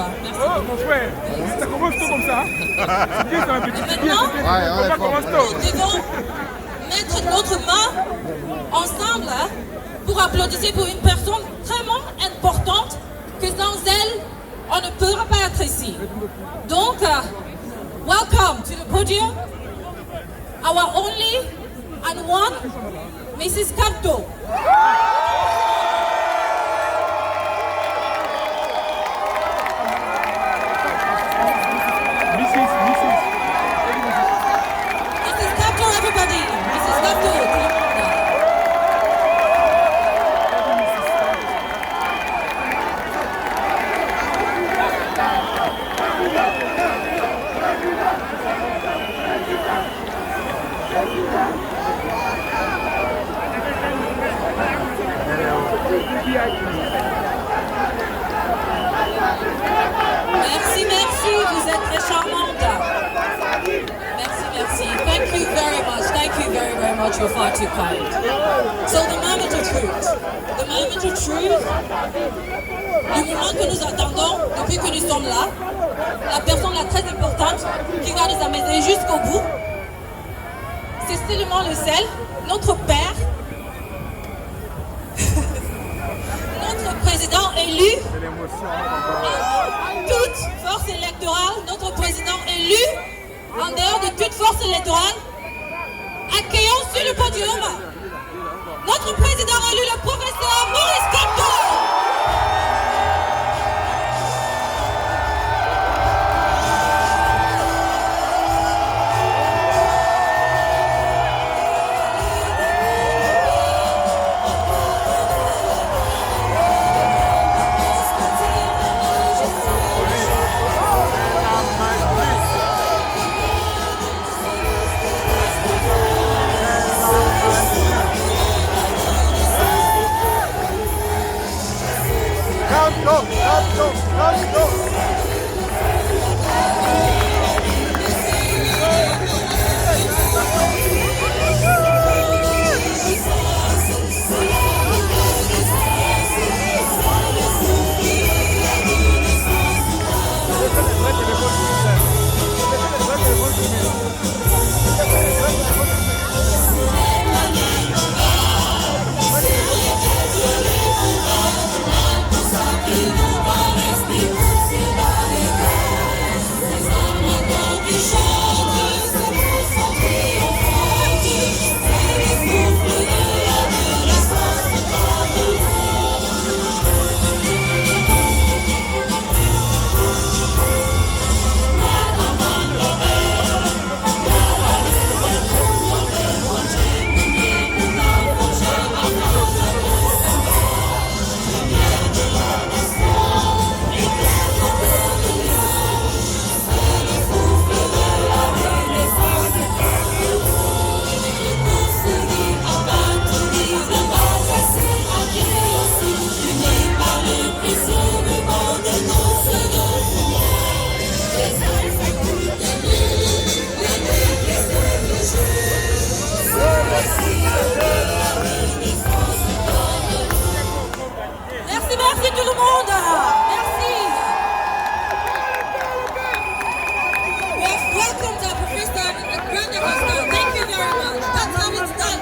toi. Merci. Oh, mon frère, ça commence tout comme ça. C'est bien, ça, un petit Et pied. maintenant, Ça commence tout. nous devons mettre notre main ensemble pour applaudir pour une personne vraiment importante que sans elle, on ne pourra pas être ici. Donc, welcome to the podium, our only and one, Mrs. Capto. Mrs. Capto, everybody. Mrs. Capto, tout le monde. Merci, merci, vous êtes très charmante. Merci. Thank you very much, you're far too kind. So the moment of truth, le moment que nous attendons depuis que nous sommes là, la personne la très importante qui va nous amener jusqu'au bout, c'est seulement le sel, notre père, notre président élu, toute force électorale, notre président élu, en dehors de toute force électorale, accueillons sur le podium notre président élu, le professeur Maurice Capto. Merci tout le monde. Merci. We have welcomed our professor at Grand National. Thank you very much. That's how it's done.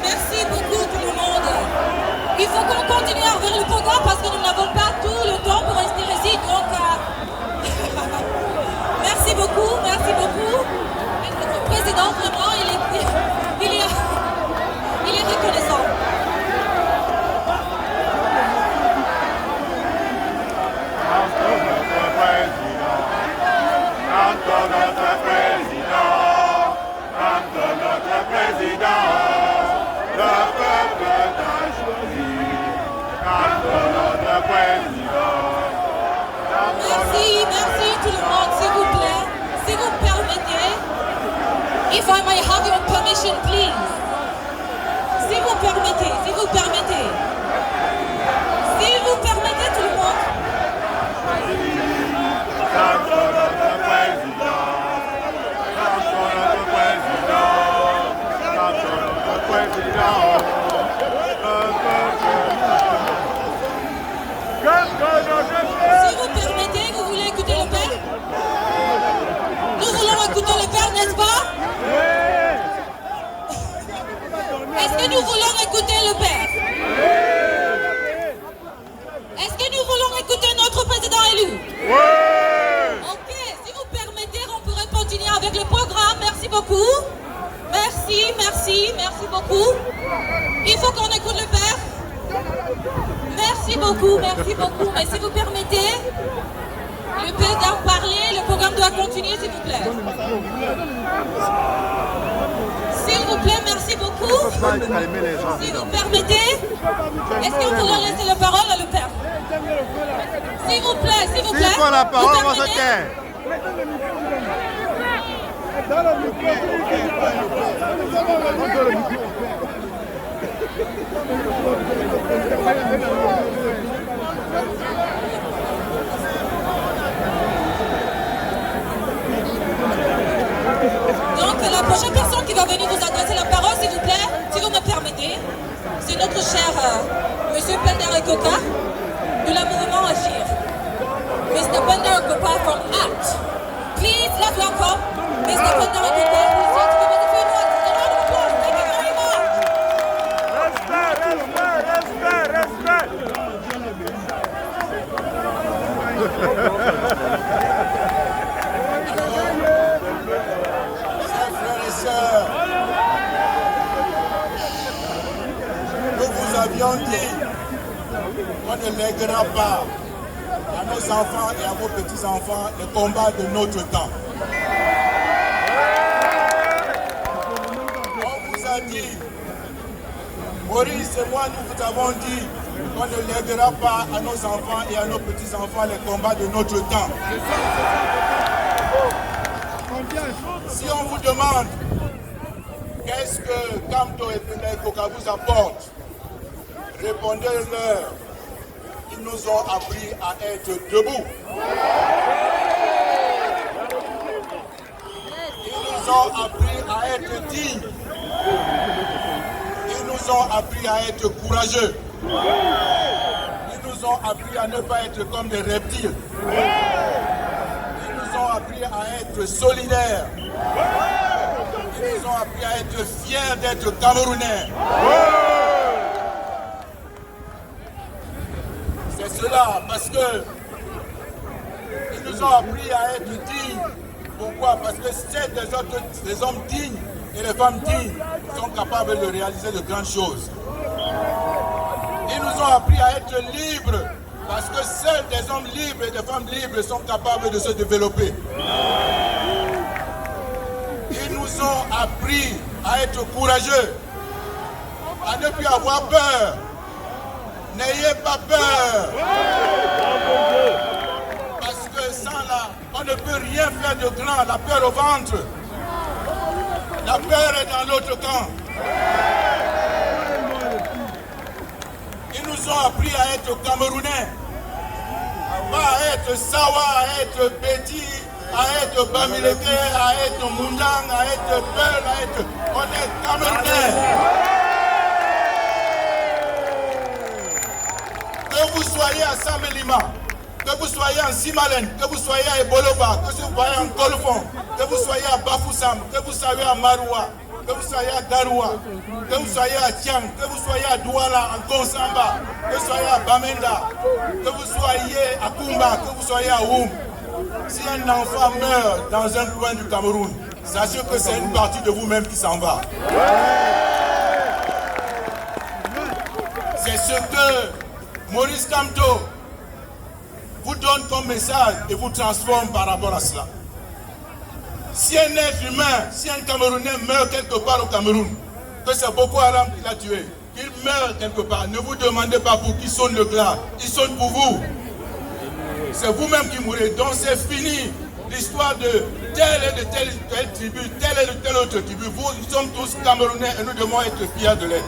Merci beaucoup tout le monde. Il faut qu'on continue vers le programme parce que nous n'avons pas tout le temps pour rester ici. Donc, merci beaucoup. Et notre président, vraiment, il est reconnaissant. Merci tout le monde, s'il vous plaît, si vous permettez, if I may have your permission, please. Si vous permettez. beaucoup, merci beaucoup. Mais si vous permettez, le président parler, le programme doit continuer, s'il vous plaît. S'il vous plaît, merci beaucoup. Si vous permettez, est-ce qu'on pourrait laisser la parole à le père? S'il vous plaît, s'il vous plaît. S'il faut la parole, on se tait. Donc la prochaine personne qui va venir vous adresser la parole, s'il vous plaît, si vous me permettez, c'est notre cher Monsieur Pender Koka de la mouvement Agir. Mr. Pender Koka from ACT. Please, let's welcome Mr. Pender Koka. Thank you very much. Chers frères et sœurs, nous vous avions dit qu'on ne lèguera pas à nos enfants et à vos petits-enfants les combats de notre temps. On vous a dit, Maurice et moi, nous vous avons dit qu'on ne lèguera pas à nos enfants et à nos petits-enfants les combats de notre temps. Si on vous demande qu'est-ce que Kamto et Pender Koka vous apportent, répondez-leur, ils nous ont appris à être debout. Ils nous ont appris à être dignes. Ils nous ont appris à être courageux. Ils nous ont appris à ne pas être comme des reptiles. Ils nous ont appris à être solidaires. Ils nous ont appris à être fiers d'être Camerounais. C'est cela, parce que ils nous ont appris à être dignes. Pourquoi? Parce que c'est des hommes dignes et les femmes dignes sont capables de réaliser de grandes choses. Ils nous ont appris à être libres, parce que seuls des hommes libres et des femmes libres sont capables de se développer. Ils nous ont appris à être courageux, à ne plus avoir peur. N'ayez pas peur. Parce que sans là, on ne peut rien faire de grand. La peur au ventre. La peur est dans l'autre camp. Ils nous ont appris à être Camerounais. Pas à être Sawa, à être Béti, à être Bamileke, à être Mundang, à être Peul, à être... On est Camerounais. Que vous soyez à Samelima, que vous soyez en Simalen, que vous soyez à Ebolova, que vous soyez en Kolfon, que vous soyez à Bafoussam, que vous soyez à Maroua, que vous soyez à Garoua, que vous soyez à Tiang, que vous soyez à Douala, en Konsamba, que vous soyez à Bamenda, que vous soyez à Kumba, que vous soyez à Oum. Si un enfant meurt dans un coin du Cameroun, sachez que c'est une partie de vous-même qui s'en va. C'est ce que Maurice Kamto vous donne comme message et vous transforme par rapport à cela. Si un être humain, si un Camerounais meurt quelque part au Cameroun, que c'est Boko Haram qui l'a tué, qu'il meurt quelque part, ne vous demandez pas pour qui sonne le glas, il sonne pour vous. C'est vous-même qui mourrez. Donc c'est fini l'histoire de telle et de telle tribu, telle et de telle autre tribu. Nous sommes tous Camerounais et nous devons être fiers de l'être.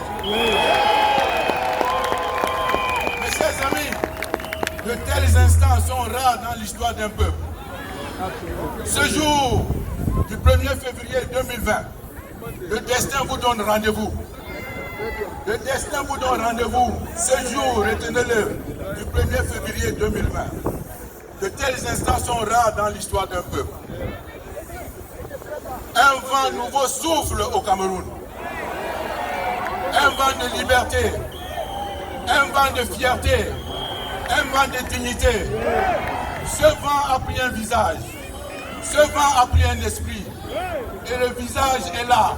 Mes chers amis, de tels instants sont rares dans l'histoire d'un peuple. Ce jour du 1er février 2020, le destin vous donne rendez-vous. Le destin vous donne rendez-vous. Ce jour, retenez-le, du 1er février 2020. De tels instants sont rares dans l'histoire d'un peuple. Un vent nouveau souffle au Cameroun. Un vent de liberté, un vent de fierté, un vent de dignité. Ce vent a pris un visage, ce vent a pris un esprit, et le visage est là.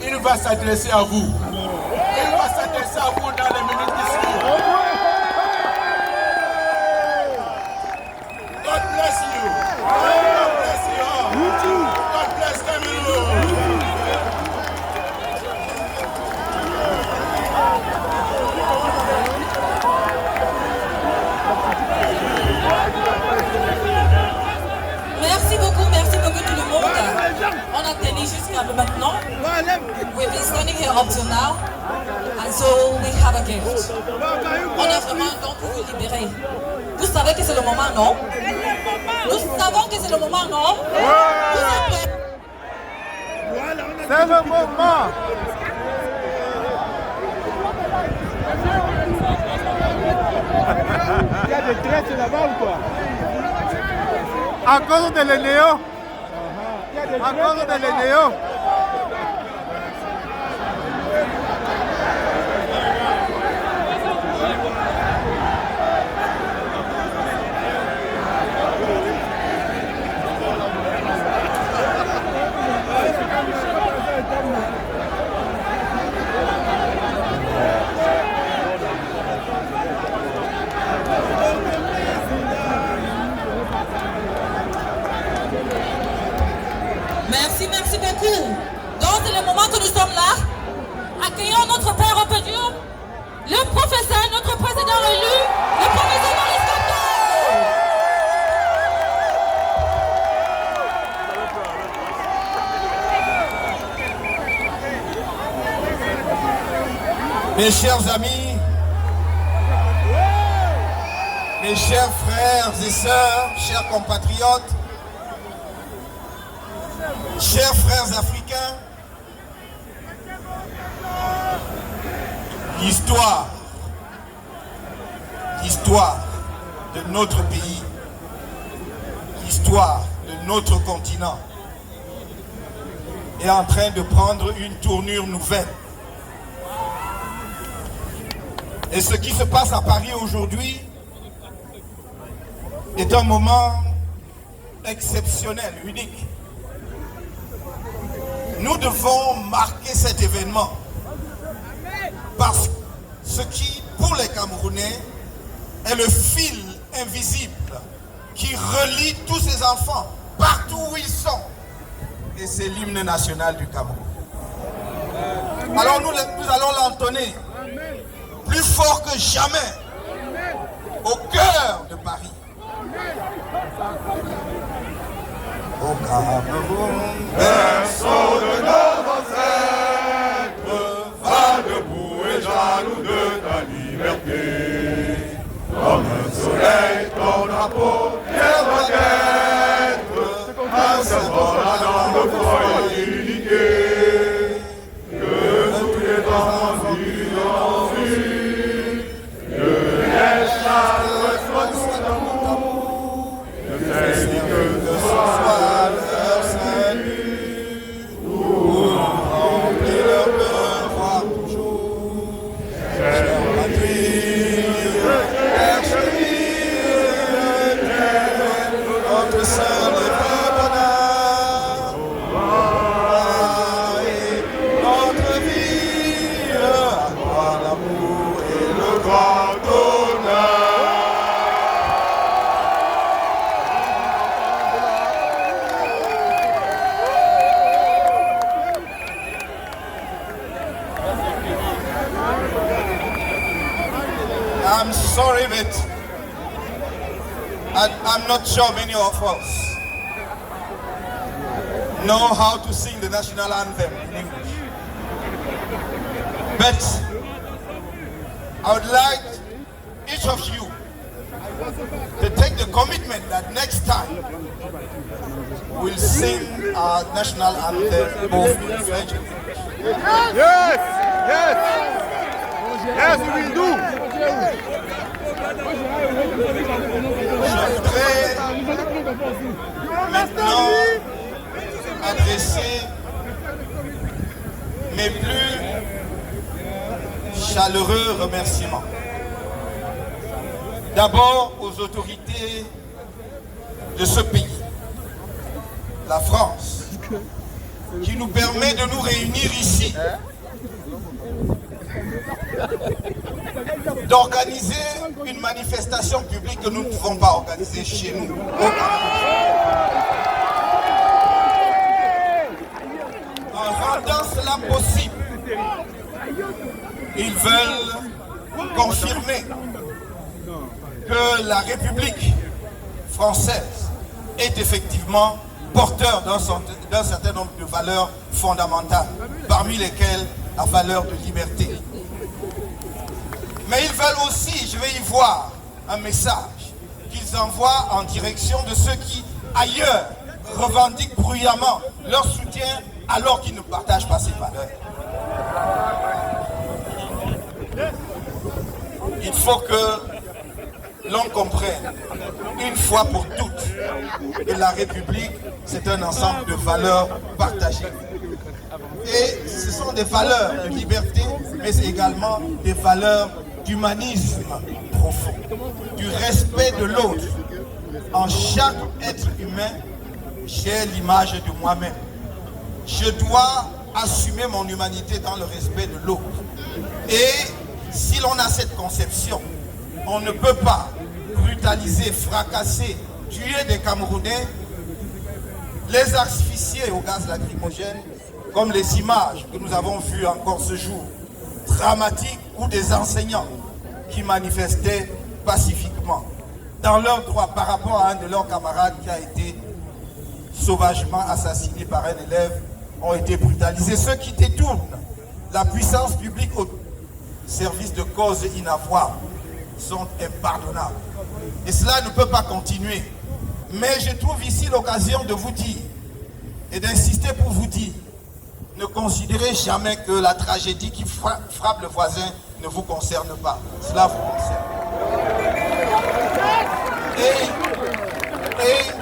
Il va s'adresser à vous. Il va s'adresser à vous dans les minutes qui suivent. a tenu jusqu'à maintenant. We've been standing here up till now, and so we have a gift. On a vraiment un don pour vous libérer. Vous savez que c'est le moment, non? Nous savons que c'est le moment, non? C'est le moment. Il y a des traites là-bas ou quoi? À cause de l'Enéo. À cause de l'Enéo. Merci beaucoup. Donc c'est le moment que nous sommes là. Accueillons notre père au podium, le professeur, notre président élu, le professeur Maurice Kamto. Mes chers amis, mes chers frères et sœurs, chers compatriotes, chers frères africains, l'histoire de notre pays, l'histoire de notre continent est en train de prendre une tournure nouvelle. Et ce qui se passe à Paris aujourd'hui est un moment exceptionnel, unique. Nous devons marquer cet événement parce que ce qui, pour les Camerounais, est le fil invisible qui relie tous ces enfants partout où ils sont. Et c'est l'hymne national du Cameroun. Alors nous allons l'entonner plus fort que jamais au cœur de Paris. Au Cameroun, berceau de nos ancêtres, va debout et jaloux de ta liberté. Comme un soleil, ton drapeau, fier doit être, un symbole à notre foyer unique. Que tous les temps vivent, que les chars soient tous d'amour, que ce soit leur salut, pour remplir leur devoir toujours. Chère patrie, chère chérie, notre seul et vrai bonheur, et notre vie, à toi l'amour et le grand honneur. I'm sorry, but I'm not sure many of us know how to sing the national anthem in English. But I would like each of you to take the commitment that next time we'll sing our national anthem both in French and English. Yes! Yes! Yes, we will do! Je voudrais maintenant adresser mes plus chaleureux remerciements. D'abord aux autorités de ce pays, la France, qui nous permet de nous réunir ici, d'organiser une manifestation publique que nous ne pouvons pas organiser chez nous. En rendant cela possible, ils veulent confirmer que la République française est effectivement porteurs d'un certain nombre de valeurs fondamentales, parmi lesquelles la valeur de liberté. Mais ils veulent aussi, je vais y voir, un message qu'ils envoient en direction de ceux qui, ailleurs, revendiquent bruyamment leur soutien alors qu'ils ne partagent pas ces valeurs. Il faut que l'on comprenne une fois pour toutes que la République, c'est un ensemble de valeurs partagées. Et ce sont des valeurs de liberté, mais également des valeurs d'humanisme profond, du respect de l'autre. En chaque être humain, j'ai l'image de moi-même. Je dois assumer mon humanité dans le respect de l'autre. Et si l'on a cette conception, on ne peut pas brutaliser, fracasser, tuer des Camerounais, les asphyxier au gaz lacrymogène, comme les images que nous avons vues encore ce jour, dramatiques, ou des enseignants qui manifestaient pacifiquement dans leur droit par rapport à un de leurs camarades qui a été sauvagement assassiné par un élève, ont été brutalisés. Ceux qui détournent la puissance publique au service de causes inavouables sont impardonnables. Et cela ne peut pas continuer. Mais je trouve ici l'occasion de vous dire et d'insister pour vous dire, ne considérez jamais que la tragédie qui frappe le voisin ne vous concerne pas. Cela vous concerne. Et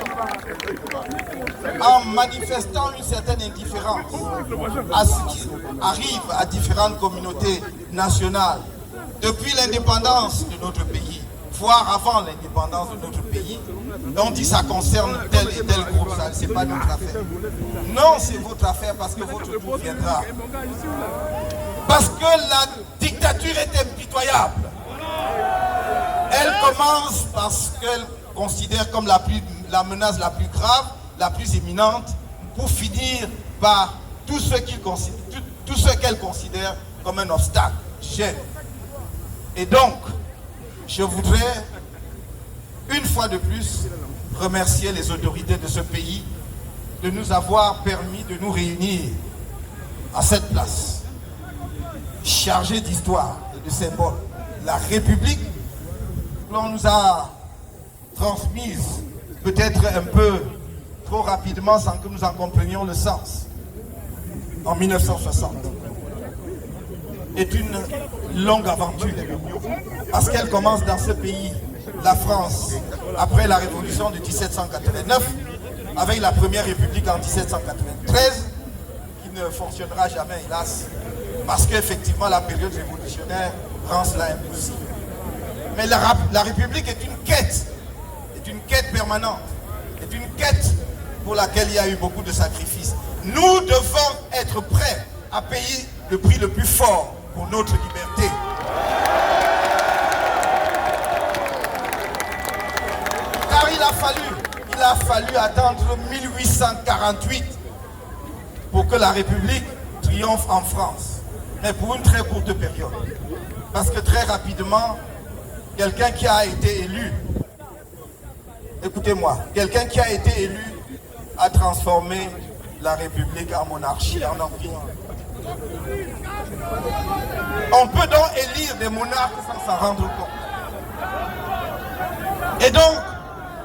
en manifestant une certaine indifférence à ce qui arrive à différentes communautés nationales depuis l'indépendance de notre pays, voire avant l'indépendance de notre pays, on dit ça concerne tel et tel groupe, ça c'est pas notre affaire. Non, c'est votre affaire parce que votre tour viendra. Parce que la dictature est impitoyable. Elle commence parce qu'elle considère comme la menace la plus grave, la plus imminente, pour finir par tout ce qu'elle considère comme un obstacle, gêne. Et donc, je voudrais, une fois de plus, remercier les autorités de ce pays de nous avoir permis de nous réunir à cette place, chargée d'histoire et de symboles. La République, l'on nous a transmise peut-être un peu trop rapidement sans que nous en comprenions le sens, en 1960, est une longue aventure parce qu'elle commence dans ce pays, la France, après la révolution de 1789, avec la première république en 1793, qui ne fonctionnera jamais, hélas, parce qu'effectivement la période révolutionnaire rend cela impossible. Mais la République est une quête permanente, est une quête pour laquelle il y a eu beaucoup de sacrifices. Nous devons être prêts à payer le prix le plus fort pour notre liberté. Car il a fallu attendre 1848 pour que la République triomphe en France, mais pour une très courte période. Parce que très rapidement, quelqu'un qui a été élu, écoutez-moi, quelqu'un qui a été élu a transformé la République en monarchie, en empire. On peut donc élire des monarques sans s'en rendre compte. Et donc,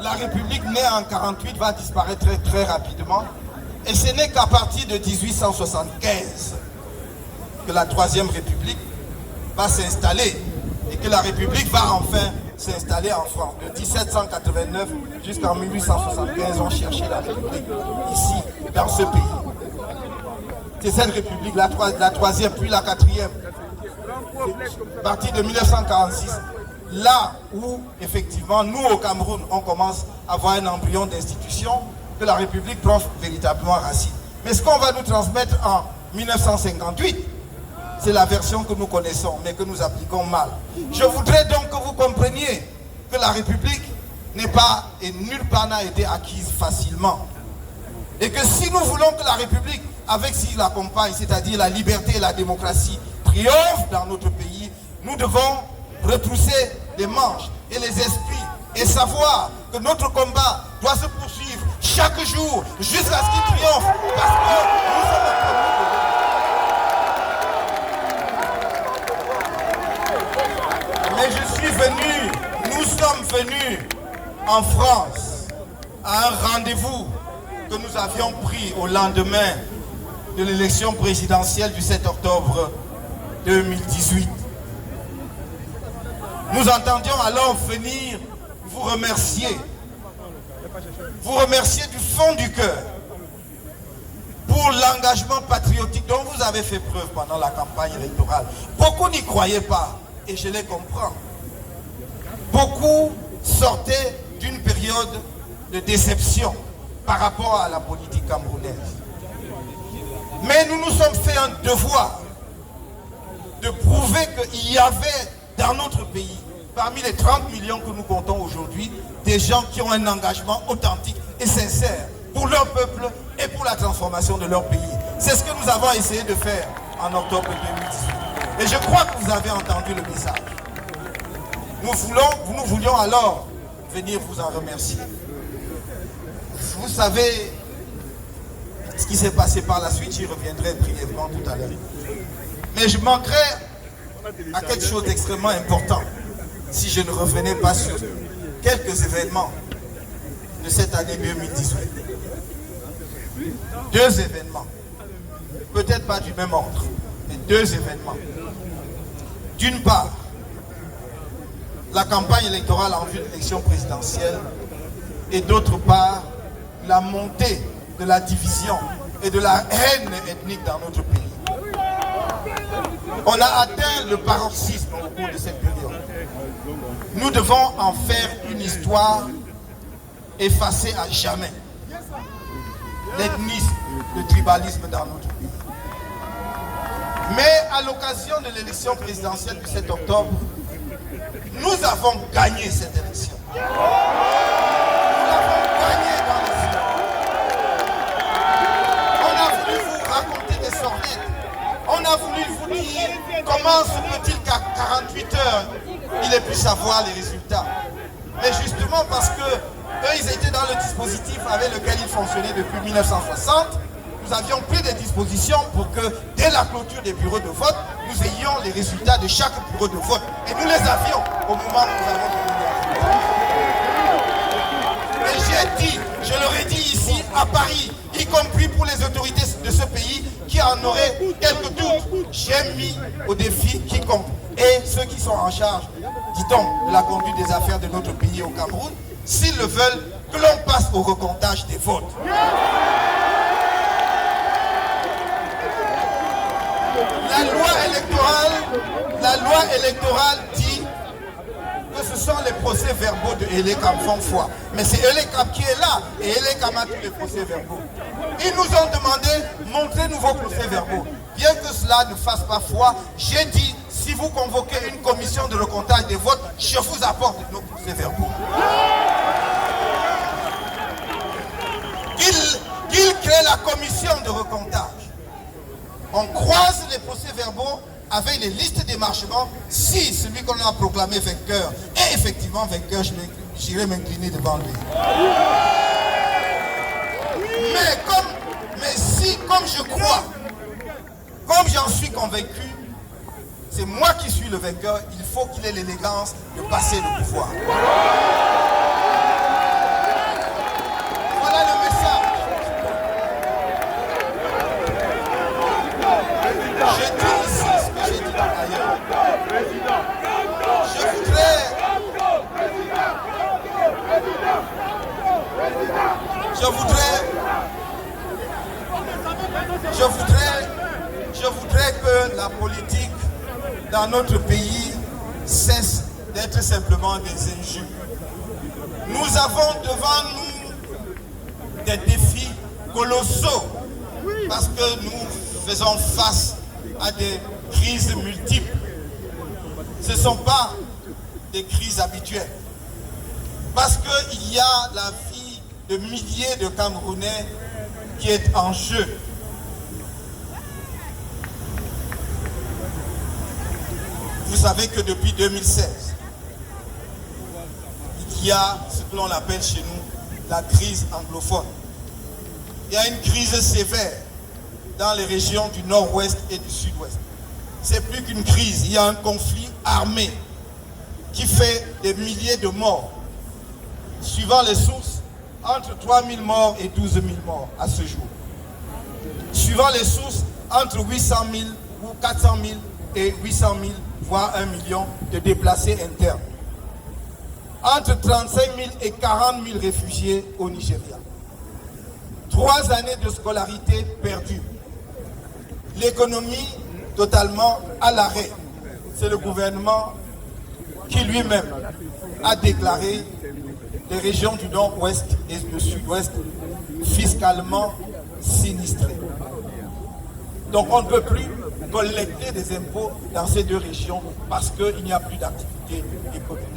la République née en 1948 va disparaître très, très rapidement. Et ce n'est qu'à partir de 1875 que la Troisième République va s'installer et que la République va enfin s'installer en France. De 1789 jusqu'en 1875, on cherchait la République ici, dans ce pays. C'est cette République, la troisième, puis la quatrième. À partir de 1946, là où, effectivement, nous au Cameroun, on commence à avoir un embryon d'institution, que la République prend véritablement racine. Mais ce qu'on va nous transmettre en 1958, c'est la version que nous connaissons, mais que nous appliquons mal. Je voudrais donc que vous compreniez que la République n'est pas, et nulle part n'a été acquise facilement. Et que si nous voulons que la République, avec ce qui l'accompagne, c'est-à-dire la liberté et la démocratie, triomphe dans notre pays, nous devons retrousser les manches et les esprits et savoir que notre combat doit se poursuivre chaque jour jusqu'à ce qu'il triomphe, parce que nous sommes mais je suis venu, nous sommes venus en France à un rendez-vous que nous avions pris au lendemain de l'élection présidentielle du 7 octobre 2018. Nous entendions alors venir vous remercier du fond du cœur pour l'engagement patriotique dont vous avez fait preuve pendant la campagne électorale. Beaucoup n'y croyaient pas et je les comprends. Beaucoup sortaient d'une période de déception par rapport à la politique camerounaise. Mais nous nous sommes fait un devoir de prouver qu'il y avait dans notre pays, parmi les 30 millions que nous comptons aujourd'hui, des gens qui ont un engagement authentique et sincère pour leur peuple et pour la transformation de leur pays. C'est ce que nous avons essayé de faire en octobre 2018. Et je crois que vous avez entendu le message. Nous voulions alors venir vous en remercier. Vous savez ce qui s'est passé par la suite, j'y reviendrai brièvement tout à l'heure. Mais je manquerais à quelque chose d'extrêmement important si je ne revenais pas sur quelques événements de cette année 2018. Deux événements, peut-être pas du même ordre, mais deux événements. D'une part, la campagne électorale en vue de l'élection présidentielle, et d'autre part, la montée de la division et de la haine ethnique dans notre pays. On a atteint le paroxysme au cours de cette période. Nous devons en faire une histoire effacée à jamais. L'ethnisme, le tribalisme dans notre pays. Mais à l'occasion de l'élection présidentielle du 7 octobre, nous avons gagné cette élection. Nous l'avons gagné dans les yeux. On a voulu vous raconter des sornettes. On a voulu vous dire comment se peut-il qu'à 48 heures, il ait pu savoir les résultats. Mais justement parce que eux, ils étaient dans le dispositif avec lequel ils fonctionnaient depuis 1960. Nous avions pris des dispositions pour que dès la clôture des bureaux de vote, nous ayons les résultats de chaque bureau de vote. Et nous les avions au moment où nous avons donné les résultats. Et j'ai dit, je leur ai dit ici à Paris, y compris pour les autorités de ce pays qui en auraient quelques doutes, j'ai mis au défi quiconque et ceux qui sont en charge, dit-on, de la conduite des affaires de notre pays au Cameroun, s'ils le veulent, que l'on passe au recomptage des votes. La loi électorale dit que ce sont les procès-verbaux de Elekam font foi. Mais c'est Elekam qui est là et Elekam a tous les procès-verbaux. Ils nous ont demandé, montrez-nous vos procès-verbaux. Bien que cela ne fasse pas foi, j'ai dit, si vous convoquez une commission de recomptage des votes, je vous apporte nos procès-verbaux. Qu'ils créent la commission de recomptage. On croise les procès-verbaux avec les listes d'émarchement. Si celui qu'on a proclamé vainqueur est effectivement vainqueur, j'irai m'incliner devant lui. Mais si, comme je crois, comme j'en suis convaincu, c'est moi qui suis le vainqueur, il faut qu'il ait l'élégance de passer le pouvoir. Voilà le message. Je dis ici ce que j'ai dit ailleurs. Je voudrais que la politique dans notre pays cesse d'être simplement des injures. Nous avons devant nous des défis colossaux parce que nous faisons face à des crises multiples. Ce ne sont pas des crises habituelles. Parce qu'il y a la vie de milliers de Camerounais qui est en jeu. Vous savez que depuis 2016, il y a ce que l'on appelle chez nous la crise anglophone. il y a une crise sévère dans les régions du nord-ouest et du sud-ouest. C'est plus qu'une crise, il y a un conflit armé qui fait des milliers de morts. Suivant les sources, entre 3 000 morts et 12 000 morts à ce jour. Suivant les sources, entre 800 000 ou 400 000 et 800 000, voire 1 million de déplacés internes. Entre 35 000 et 40 000 réfugiés au Nigeria. 3 années de scolarité perdues. L'économie totalement à l'arrêt. C'est le gouvernement qui lui-même a déclaré les régions du nord-ouest et du sud-ouest fiscalement sinistrées. Donc on ne peut plus collecter des impôts dans ces deux régions parce qu'il n'y a plus d'activité économique.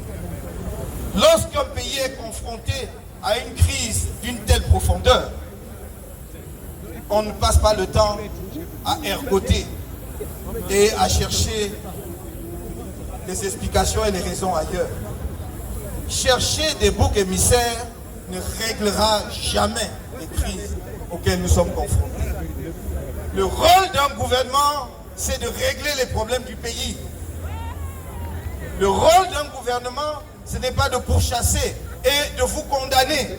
Lorsqu'un pays est confronté à une crise d'une telle profondeur, on ne passe pas le temps à ergoter et à chercher les explications et les raisons ailleurs. Chercher des boucs émissaires ne réglera jamais les crises auxquelles nous sommes confrontés. Le rôle d'un gouvernement, c'est de régler les problèmes du pays. Le rôle d'un gouvernement, ce n'est pas de pourchasser et de vous condamner,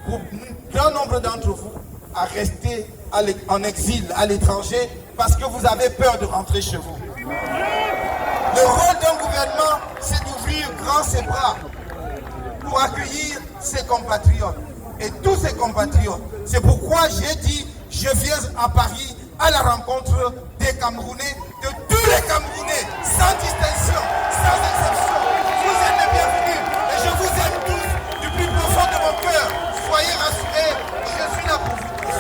pour un grand nombre d'entre vous, à rester en exil à l'étranger parce que vous avez peur de rentrer chez vous. Le rôle d'un gouvernement, c'est d'ouvrir grand ses bras pour accueillir ses compatriotes. Et tous ses compatriotes. C'est pourquoi j'ai dit, je viens à Paris à la rencontre des Camerounais, de tous les Camerounais, sans distinction, sans exception. Vous êtes les bienvenus et je vous aime tous du plus profond de mon cœur. Soyez rassurés, je suis là pour vous tous.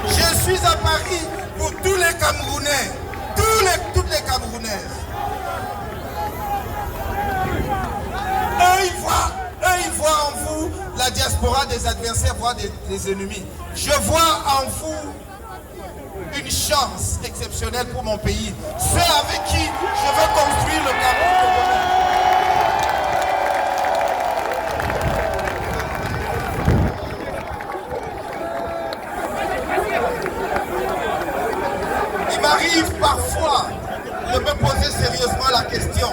Je suis à Paris pour tous les Camerounais, toutes les Camerounaises. Eux, ils voient en vous la diaspora des adversaires, voire des ennemis. Je vois en vous une chance exceptionnelle pour mon pays. Ceux avec qui je veux construire le Cameroun de demain. Il m'arrive parfois de me poser sérieusement la question,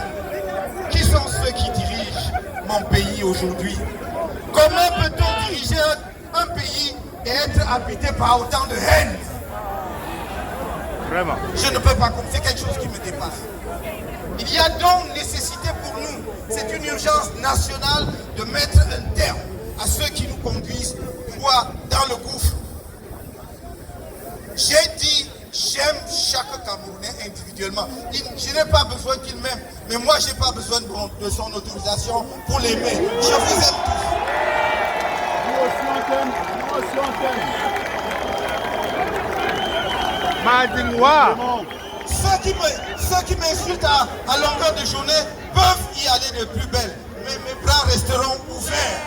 qui sont ceux qui dirigent mon pays aujourd'hui? Comment peut-on diriger un pays et être habité par autant de haine? Vraiment. Je ne peux pas comprendre, c'est quelque chose qui me dépasse. Il y a donc nécessité pour nous, c'est une urgence nationale de mettre un terme à ceux qui nous conduisent droit dans le gouffre. J'ai dit, j'aime chaque Camerounais individuellement. Je n'ai pas besoin qu'il m'aime, mais moi je n'ai pas besoin de son autorisation pour l'aimer. Je vous aime tous. Nous aussi on t'aime, nous aussi on t'aime. Madinois. Ceux qui m'insultent à longueur de journée peuvent y aller de plus belle, mais mes bras resteront ouverts.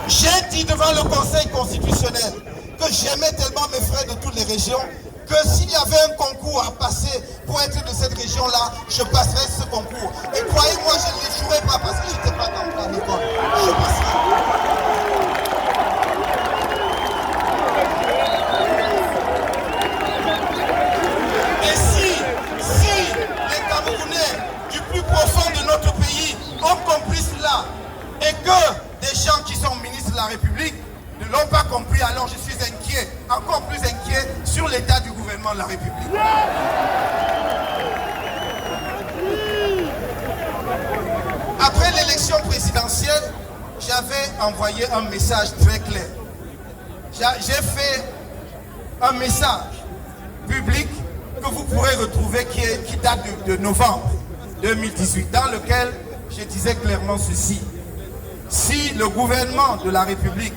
J'ai dit devant le Conseil constitutionnel que j'aimais tellement mes frères de toutes les régions que s'il y avait un concours à passer pour être de cette région-là, je passerais ce concours. Et croyez-moi, je ne l'échouerai pas parce que je n'étais pas dans l'école. Je passerai. Et si les Camerounais du plus profond de notre pays ont compris cela et que des gens qui sont ministres de la République ne l'ont pas compris, alors je suis inquiet, encore plus inquiet sur l'état du gouvernement de la République. Après l'élection présidentielle, j'avais envoyé un message très clair. J'ai fait un message public que vous pourrez retrouver qui date de novembre 2018, dans lequel je disais clairement ceci. Si le gouvernement de la République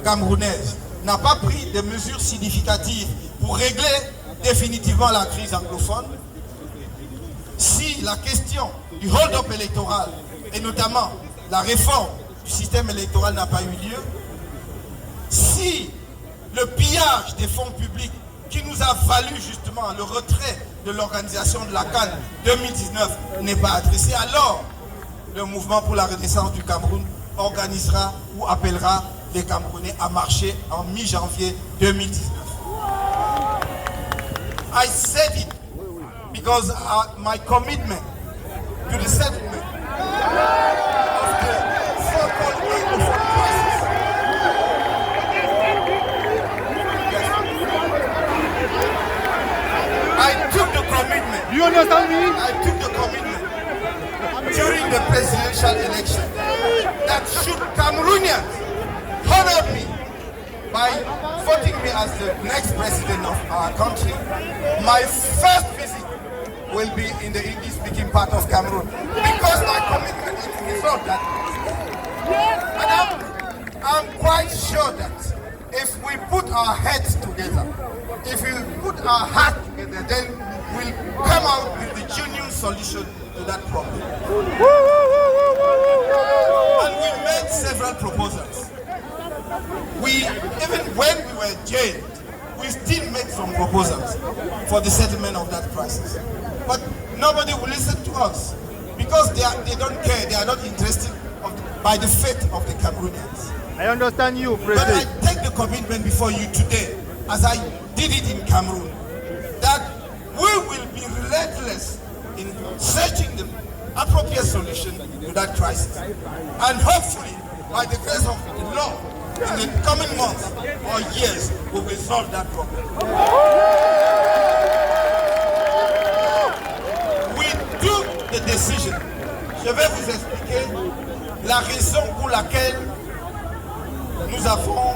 camerounaise n'a pas pris des mesures significatives pour régler définitivement la crise anglophone, si la question du hold-up électoral et notamment la réforme du système électoral n'a pas eu lieu, si le pillage des fonds publics qui nous a valu justement le retrait de l'organisation de la CAN 2019 n'est pas adressé, alors le mouvement pour la renaissance du Cameroun organisera ou appellera les Camerounais à marcher en mi-janvier 2019. I said it because my commitment to the settlement of the so-called Anglophone crisis. Yes. I took the commitment. Do you understand me? I took the commitment during the presidential election that should Cameroonians honor me by voting me as the next president of our country, my first visit will be in the English-speaking part of Cameroon, because my commitment is to resolve that. And I'm quite sure that if we put our heads together, if we put our hearts together, then we'll come out with the genuine solution to that problem. And we made several proposals. Even when we were jailed, we still made some proposals for the settlement of that crisis. But nobody will listen to us because they don't care, they are not interested by the fate of the Cameroonians. I understand you, But President. I take the commitment before you today, as I did it in Cameroon, that we will be relentless in searching the appropriate solution to that crisis. And hopefully, by the grace of the Lord, in the coming months or years, we will solve that problem. We took the decision. Je vais vous expliquer la raison pour laquelle nous avons